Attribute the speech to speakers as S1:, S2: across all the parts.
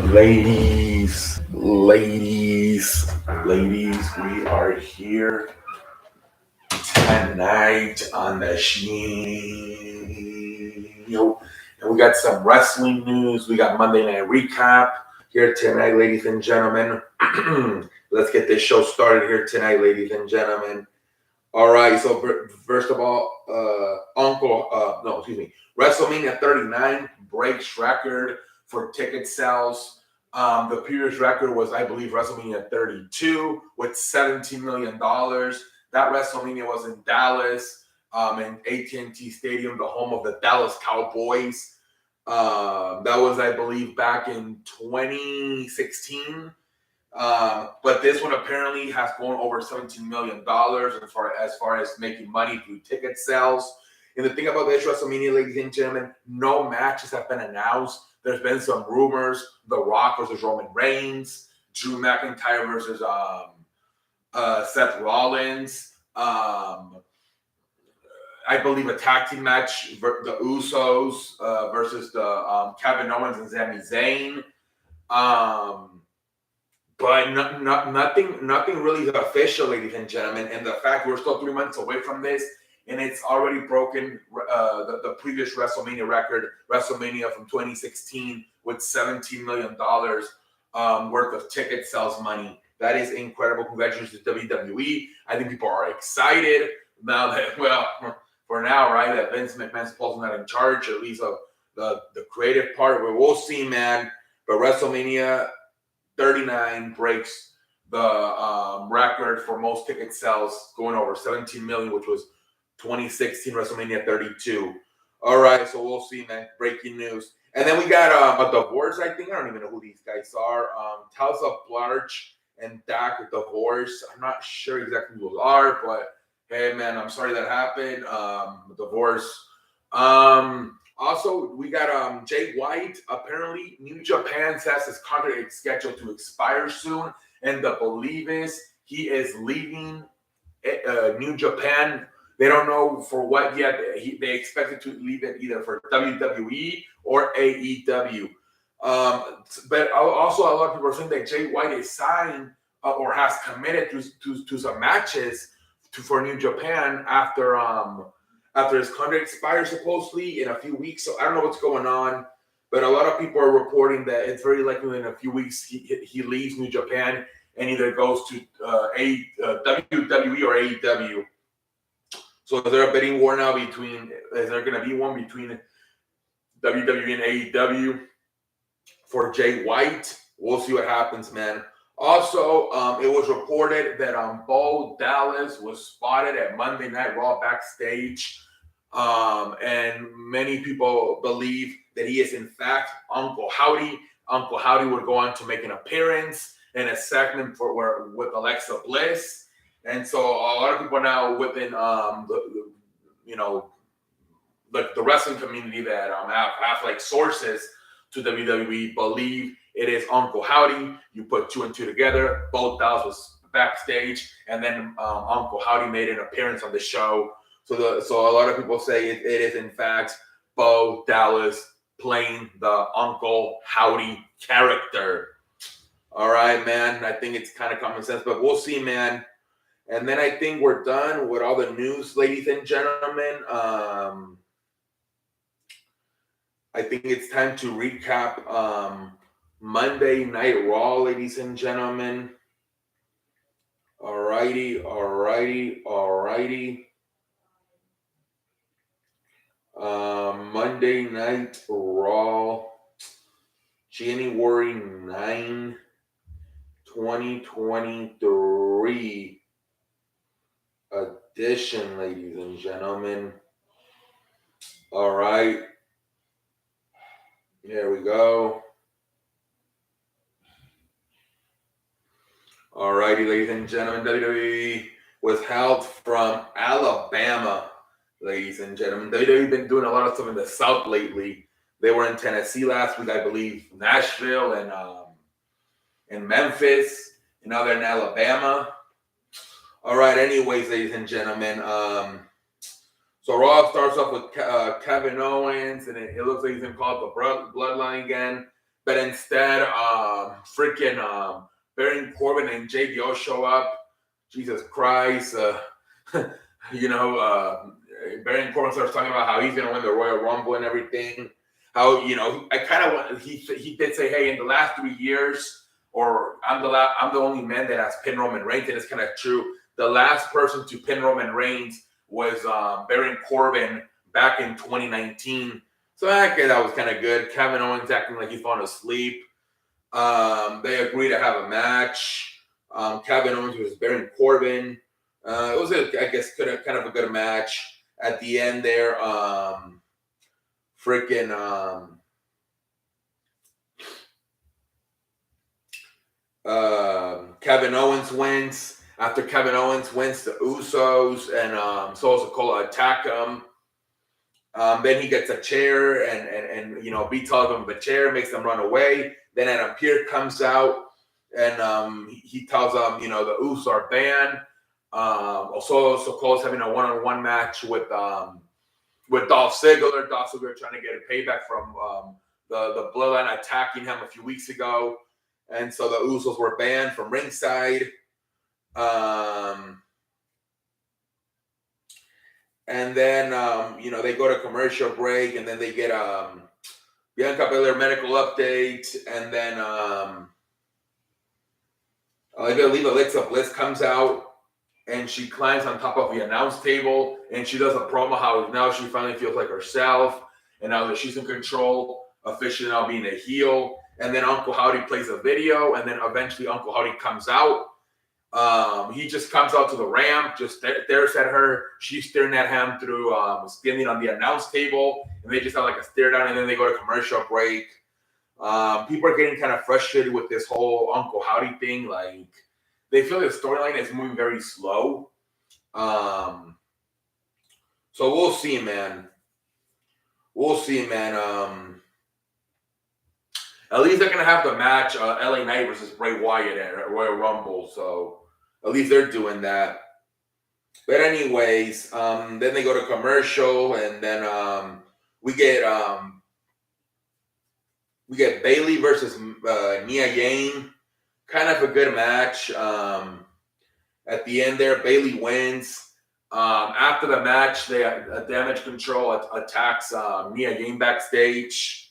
S1: Ladies, we are here tonight on the show. And we got some wrestling news. We got Monday Night Recap here tonight, ladies and gentlemen. Let's get this show started here tonight, ladies and gentlemen. All right, so first of all, WrestleMania 39 breaks record for ticket sales. The previous record was, I believe, WrestleMania 32 with $17 million. That WrestleMania was in Dallas, in AT&T Stadium, the home of the Dallas Cowboys. That was, I believe, back in 2016. But this one apparently has gone over $17 million as far as making money through ticket sales. And the thing about this WrestleMania, ladies and gentlemen, no matches have been announced. There's been some rumors: The Rock versus Roman Reigns, Drew McIntyre versus Seth Rollins. I believe a tag team match: the Usos versus the Kevin Owens and Sami Zayn. But nothing really is official, ladies and gentlemen. And the fact we're still 3 months away from this, and it's already broken the previous WrestleMania record, WrestleMania from 2016, with $17 million worth of ticket sales money. That is incredible. Congratulations to WWE. I think people are excited now that, well, for now, right, that Vince McMahon's supposedly not in charge, at least of the creative part. But we'll see, man. But WrestleMania 39 breaks the record for most ticket sales, going over 17 million, which was 2016 WrestleMania 32. All right, so we'll see, man. Breaking news. And then we got a divorce, I think. I don't even know who these guys are. Tulsa Blarch and Dak divorce. I'm not sure exactly who those are, but hey, man, I'm sorry that happened. Divorce. Also, we got Jay White. Apparently, New Japan says his contract is scheduled to expire soon, and the belief is he is leaving New Japan. They don't know for what yet. They expected to leave it either for WWE or AEW. But also, a lot of people are saying that Jay White is signed or has committed to some matches for New Japan after his contract expires supposedly in a few weeks. So I don't know what's going on, but a lot of people are reporting that it's very likely in a few weeks he leaves New Japan and either goes to WWE or AEW. So is there a bidding war now is there going to be one between WWE and AEW for Jay White? We'll see what happens, man. Also, it was reported that Bo Dallas was spotted at Monday Night Raw backstage. And many people believe that he is, in fact, Uncle Howdy. Uncle Howdy would go on to make an appearance in a segment with Alexa Bliss. And so a lot of people now within the wrestling community that have like sources to WWE believe it is Uncle Howdy. You put two and two together. Bo Dallas was backstage, and then Uncle Howdy made an appearance on the show. So a lot of people say it is in fact Bo Dallas playing the Uncle Howdy character. All right, man. I think it's kind of common sense, but we'll see, man. And then I think we're done with all the news, ladies and gentlemen. I think it's time to recap Monday Night Raw, ladies and gentlemen. Alrighty. Monday Night Raw, January 9, 2023 edition, ladies and gentlemen. All right. There we go. All righty, ladies and gentlemen. WWE was held from Alabama, ladies and gentlemen. WWE been doing a lot of stuff in the South lately. They were in Tennessee last week, I believe, Nashville and Memphis, and now they're in Alabama. All right, anyways, ladies and gentlemen, so Raw starts off with Kevin Owens, and it looks like he's going to call it the Bloodline again. but instead, Baron Corbin and JBO show up. Jesus Christ, Baron Corbin starts talking about how he's going to win the Royal Rumble and everything. How I kind of want. He did say, hey, in the last 3 years, or I'm the only man that has pinned Roman Reigns, and it's kind of true. The last person to pin Roman Reigns was Baron Corbin back in 2019. So okay, that was kind of good. Kevin Owens acting like he's falling asleep. They agreed to have a match. Kevin Owens versus Baron Corbin. It was, I guess, kind of a good match. At the end there, Kevin Owens wins. After Kevin Owens wins, the Usos and Solo Sikoa attack him. Then he gets a chair and beats all of them with a chair, makes them run away. Then Adam Pearce comes out and he tells them, the Usos are banned. Solo Sikoa is having a one-on-one match with Dolph Ziggler. Dolph Ziggler trying to get a payback from the Bloodline attacking him a few weeks ago. And so the Usos were banned from ringside. And then, they go to commercial break, and then they get Bianca Belair medical update. And then I believe Alexa Bliss comes out, and she climbs on top of the announce table, and she does a promo how now she finally feels like herself, and now that she's in control, officially now being a heel. And then Uncle Howdy plays a video, and then eventually Uncle Howdy comes out. He just comes out to the ramp, just stares at her. She's staring at him through standing on the announce table, and they just have like a stare down, and then they go to commercial break. People are getting kind of frustrated with this whole Uncle Howdy thing. Like, they feel the storyline is moving very slow. So we'll see, man. At least they're going to have the match, LA Knight versus Bray Wyatt at Royal Rumble. So at least they're doing that. But anyways, then they go to commercial, and then we get Bayley versus Mia Yim. Kind of a good match. At the end there, Bayley wins. After the match, Damage Control attacks Mia Yim backstage.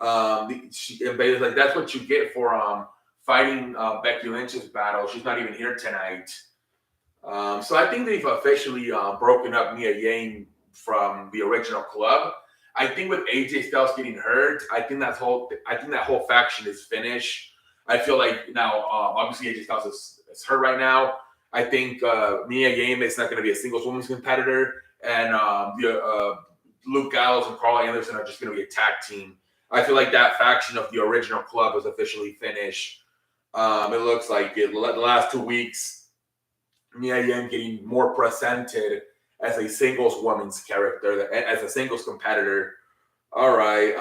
S1: Bayley's like, that's what you get for fighting Becky Lynch's battle. She's not even here tonight. So I think they've officially broken up Mia Yim from the original club. I think with AJ Styles getting hurt, I think that whole faction is finished. I feel like now, obviously AJ Styles is hurt right now. I think Mia Yim is not going to be a singles women's competitor, and Luke Gallows and Carl Anderson are just going to be a tag team. I feel like that faction of the original club is officially finished. It looks like the last 2 weeks, Mia Yim getting more presented as a singles woman's character, as a singles competitor. All right.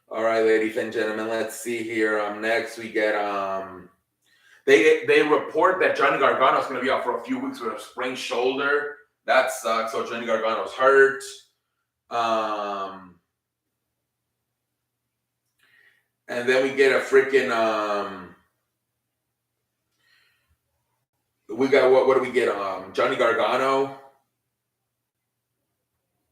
S1: All right, ladies and gentlemen, let's see here. Next, we get they report that Johnny Gargano is going to be out for a few weeks with a sprained shoulder. That sucks. So Johnny Gargano's hurt. And then we get a freaking we got what do we get? Johnny Gargano.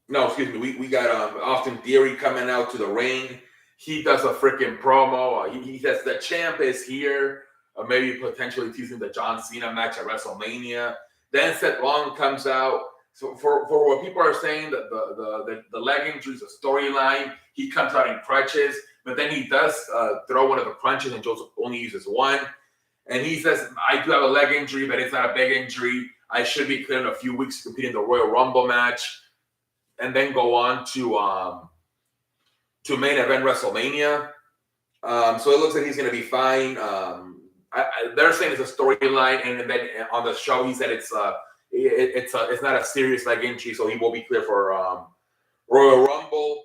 S1: No, excuse me. We got Austin Theory coming out to the ring. He does a freaking promo. He says the champ is here. Maybe potentially teasing the John Cena match at WrestleMania. Then Seth Rollins comes out. So for what people are saying, that the leg injury is a storyline. He comes out in crutches, but then he does throw one of the crunches and Joseph only uses one. And he says, I do have a leg injury, but it's not a big injury. I should be clear in a few weeks to compete in the Royal Rumble match. And then go on to main event WrestleMania. So it looks like he's going to be fine. They're saying it's a storyline, and then on the show he said it's not a serious leg injury, so he will be clear for Royal Rumble.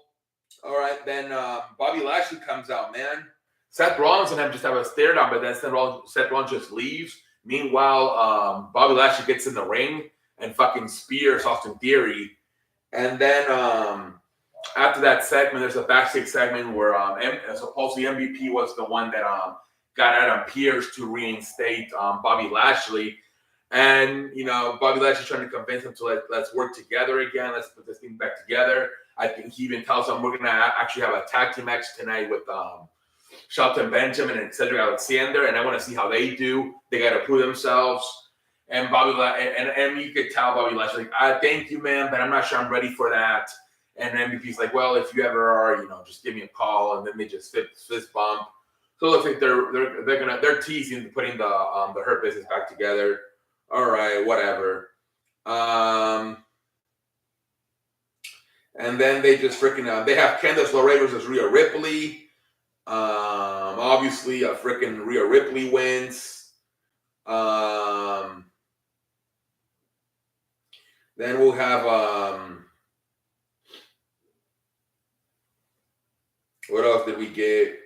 S1: All right, then Bobby Lashley comes out, man. Seth Rollins and him just have a stare down, but then Seth Rollins just leaves. Meanwhile, Bobby Lashley gets in the ring and fucking spears Austin Theory. And then after that segment, there's a backstage segment where supposedly MVP was the one that got Adam Pearce to reinstate Bobby Lashley. And, Bobby Lashley's trying to convince him to let's work together again. Let's put this thing back together. I think he even tells them we're going to actually have a tag team match tonight with Shelton Benjamin and Cedric Alexander, and I want to see how they do. They got to prove themselves. And and you could tell Bobby Lashley, thank you, man, but I'm not sure I'm ready for that. And MVP's like, well, if you ever are, just give me a call. And then they just fist bump. So it looks like they're teasing putting the Hurt Business back together. All right, whatever. And then they just freaking they have Candice LeRae versus Rhea Ripley. Obviously, a freaking Rhea Ripley wins. Then we'll have what else did we get?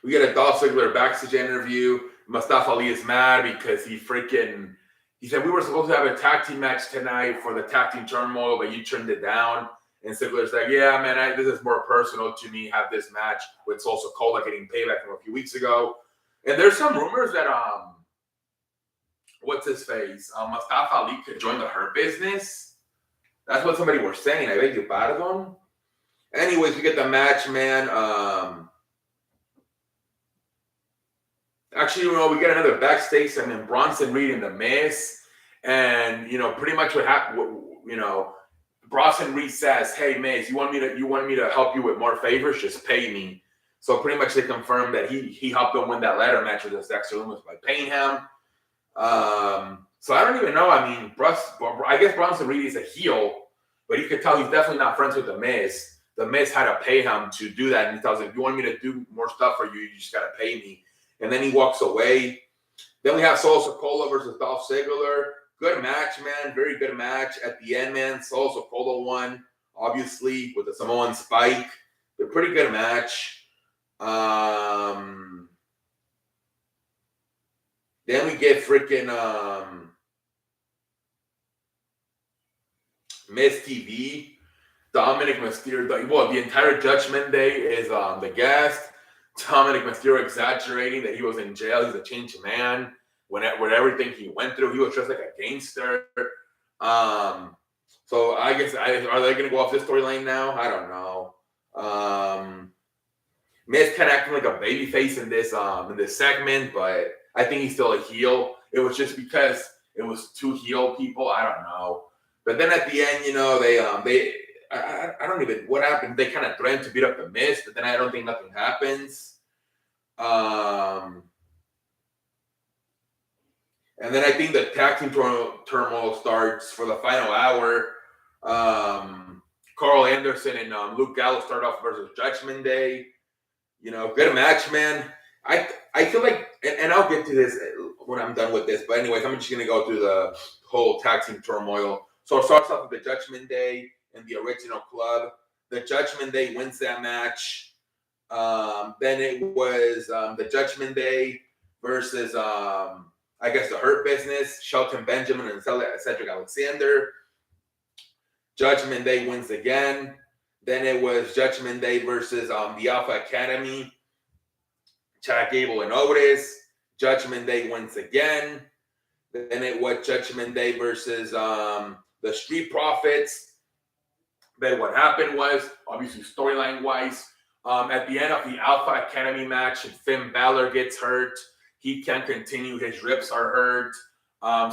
S1: We get a Dolph Ziggler backstage interview. Mustafa Ali is mad because he said we were supposed to have a tag team match tonight for the tag team turmoil, but you turned it down. And Ziggler's like, yeah, man, this is more personal to me. Have this match with Sosa Cola getting payback from a few weeks ago. And there's some rumors that what's his face? Mustafa Ali could join the Hurt Business. That's what somebody was saying. I beg your pardon. Anyways, we get the match, man. Actually, we get another backstage segment. Bronson Reed and The Miz. And, pretty much what happened, Bronson Reed says, hey, Miz, you want me to help you with more favors? Just pay me. So pretty much they confirmed that he helped them win that ladder match with Dexter Lumis by paying him. So I don't even know. I mean, I guess Bronson Reed is a heel, but you could tell he's definitely not friends with The Miz. The Miz had to pay him to do that. And he tells him, if you want me to do more stuff for you, you just got to pay me. And then he walks away. Then we have Solo Sikoa versus Dolph Ziggler. Good match, man. Very good match. At the end, man, Solo Sikoa won, obviously, with the Samoan Spike. But pretty good match. Then we get freaking Miz TV. Dominic Mysterio. Well, the entire Judgment Day is the guest. Dominic Mysterio exaggerating that he was in jail. He's a changed man. With everything he went through, he was just like a gangster. So I guess are they going to go off this storyline now? I don't know. Miz kind of acting like a babyface in this segment, but I think he's still a heel. It was just because it was two heel people. I don't know. But then at the end, I don't even what happened. They kind of threatened to beat up the Miz, but then I don't think nothing happens. And then I think the tag team turmoil starts for the final hour. Carl Anderson and Luke Gallows start off versus Judgment Day. Good match, man. I feel like, and I'll get to this when I'm done with this. But anyways, I'm just gonna go through the whole tag team turmoil. So it starts off with the Judgment Day and the Original Club. The Judgment Day wins that match. Then it was the Judgment Day versus I guess the Hurt Business, Shelton Benjamin and Cedric Alexander. Judgment Day wins again. Then it was Judgment Day versus the Alpha Academy, Chad Gable and Otis. Judgment Day wins again. Then it was Judgment Day versus the Street Profits. Then what happened was, obviously storyline-wise, at the end of the Alpha Academy match, Finn Balor gets hurt. He can't continue. His ribs are hurt.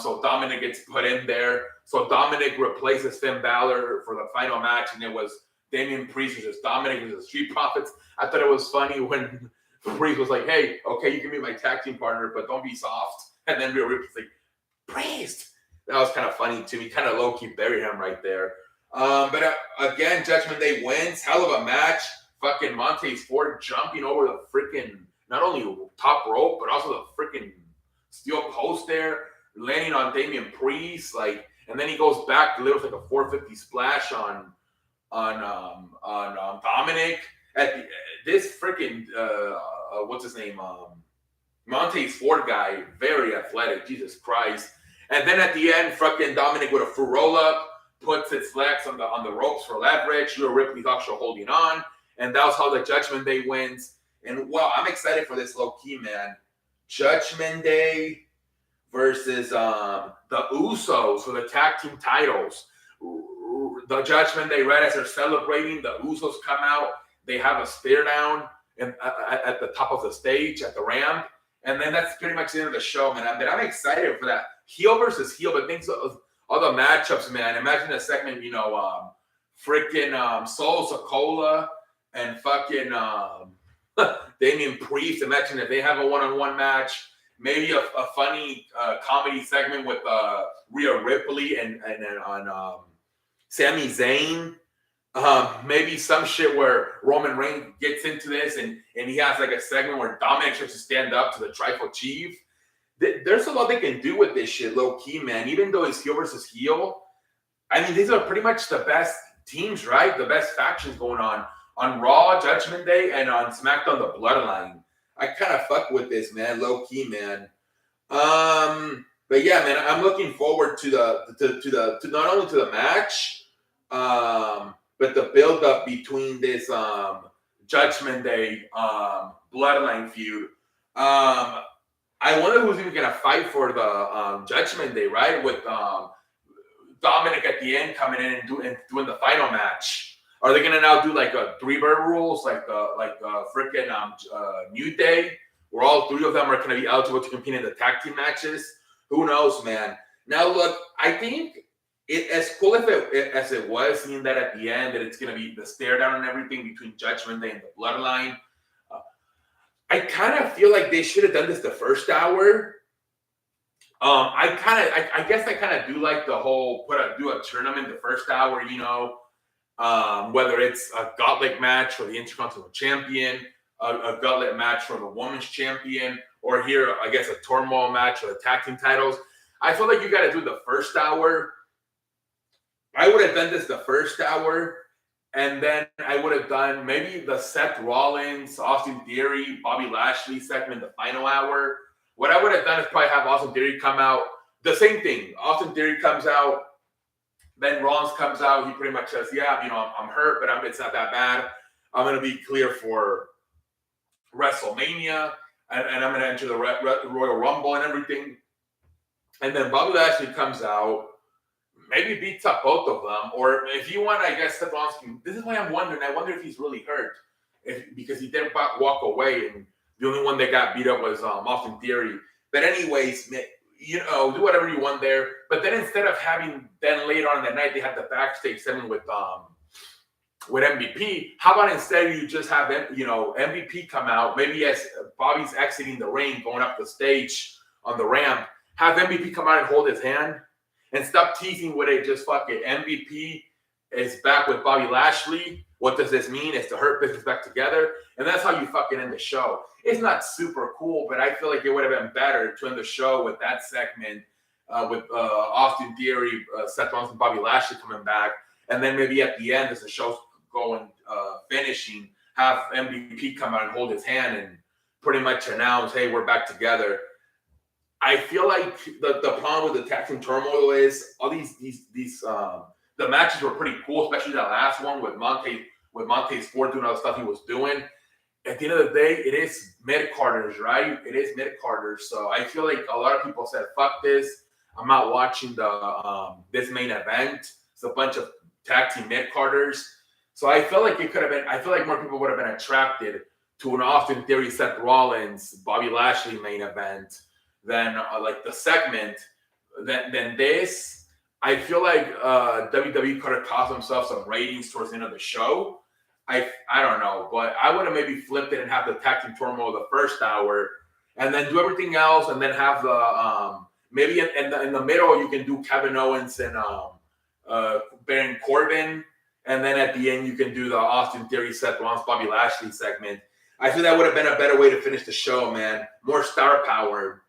S1: So Dominic gets put in there. So Dominic replaces Finn Balor for the final match, and it was Damian Priest versus Dominic versus Street Profits. I thought it was funny when Priest was like, hey, okay, you can be my tag team partner, but don't be soft. And then Rhea Ripley's like, Priest! That was kind of funny to me. Kind of low-key buried him right there. But again, Judgment Day wins. Hell of a match. Fucking Montez Ford jumping over the freaking, not only top rope, but also the freaking steel post there, landing on Damian Priest. And then he goes back, delivers like a 450 splash on Dominic. This freaking what's his name? Montez Ford guy, very athletic, Jesus Christ. And then at the end, fucking Dominic with a full roll up. puts its legs on the ropes for leverage. Rhea Ripley's also holding on, and that was how the Judgment Day wins. And wow, I'm excited for this low key, man. Judgment Day versus the Usos for the tag team titles. The Judgment Day, right as they're celebrating, the Usos come out. They have a stare down at the top of the stage at the ramp, and then that's pretty much the end of the show, man. I'm excited for that heel versus heel, but things of all the matchups, man. Imagine a segment, freaking Solo Sikoa and fucking Damian Priest. Imagine if they have a one-on-one match. Maybe a funny comedy segment with Rhea Ripley and on Sami Zayn. Maybe some shit where Roman Reigns gets into this and he has like a segment where Dominic tries to stand up to the Tribal Chief. There's a lot they can do with this shit, low key, man. Even though it's heel versus heel, I mean, these are pretty much the best teams, right? The best factions going on Raw, Judgment Day, and on SmackDown, the Bloodline. I kind of fuck with this, man, low key, man. But yeah, man, I'm looking forward to not only to the match, but the build up between this Judgment Day Bloodline feud. I wonder who's even gonna fight for the Judgment Day, right? With Dominic at the end coming in and doing the final match. Are they gonna now do like a 3-bird rules, like freaking New Day, where all 3 of them are gonna be eligible to compete in the tag team matches? Who knows, man? Now look, I think it as cool as it was, seeing that at the end that it's gonna be the stare down and everything between Judgment Day and the Bloodline. I kind of feel like they should have done this the first hour. I guess I kind of do like the whole do a tournament the first hour, whether it's a gauntlet match for the Intercontinental Champion, a gauntlet match for the Women's Champion, or here, I guess, a turmoil match for the tag team titles. I feel like you got to do the first hour. I would have done this the first hour, and then I would have done maybe the Seth Rollins, Austin Theory, Bobby Lashley segment the final hour. What I would have done is probably have Austin Theory come out. The same thing. Austin Theory comes out. Then Rollins comes out. He pretty much says, yeah, I'm hurt, but it's not that bad. I'm going to be clear for WrestleMania, and I'm going to enter the Royal Rumble and everything. And then Bobby Lashley comes out, maybe beats up both of them. Or if you want, I guess Seth Rollins can. This is why I'm wondering. I wonder if he's really hurt. Because he didn't walk away, and the only one that got beat up was Austin Theory. But anyways, do whatever you want there. But then instead of having, then later on in the night, they had the backstage segment with MVP. How about instead you just have MVP come out, maybe as Bobby's exiting the ring, going up the stage on the ramp, have MVP come out and hold his hand, and stop teasing with it. Just fuck it. MVP is back with Bobby Lashley. What does this mean? It's the Hurt Business back together. And that's how you fucking end the show. It's not super cool, but I feel like it would have been better to end the show with that segment with Austin Theory, Seth Rollins, and Bobby Lashley coming back. And then maybe at the end, as the show's going, finishing, have MVP come out and hold his hand and pretty much announce, hey, we're back together. I feel like the problem with the tag team turmoil is all these the matches were pretty cool, especially that last one with Montez Ford doing all the stuff he was doing. At the end of the day, it is mid-carders, right? It is mid-carders. So I feel like a lot of people said, fuck this. I'm not watching this main event. It's a bunch of tag team mid-carders. So I feel like it could have been, I feel like more people would have been attracted to an Austin Theory, Seth Rollins, Bobby Lashley main event than like the segment than this. I feel like WWE could have cost themselves some ratings towards the end of the show. I don't know, but I would have maybe flipped it and have the tag team turmoil the first hour, and then do everything else, and then have the maybe in the middle you can do Kevin Owens and Baron Corbin, and then at the end you can do the Austin Theory, Seth Rollins, Bobby Lashley segment. I feel that would have been a better way to finish the show, man. More star power,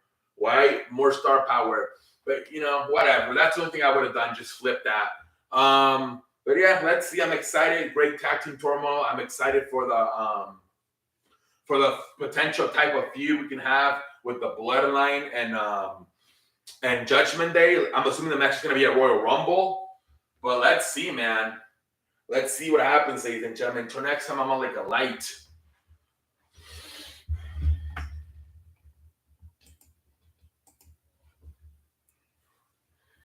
S1: right? More star power. But, whatever. That's the only thing I would have done, just flip that. But, yeah, let's see. I'm excited. Great tag team turmoil. I'm excited for the potential type of feud we can have with the Bloodline and Judgment Day. I'm assuming the match is going to be a Royal Rumble. But let's see, man. Let's see what happens, ladies and gentlemen. Until next time, I'm on like a light.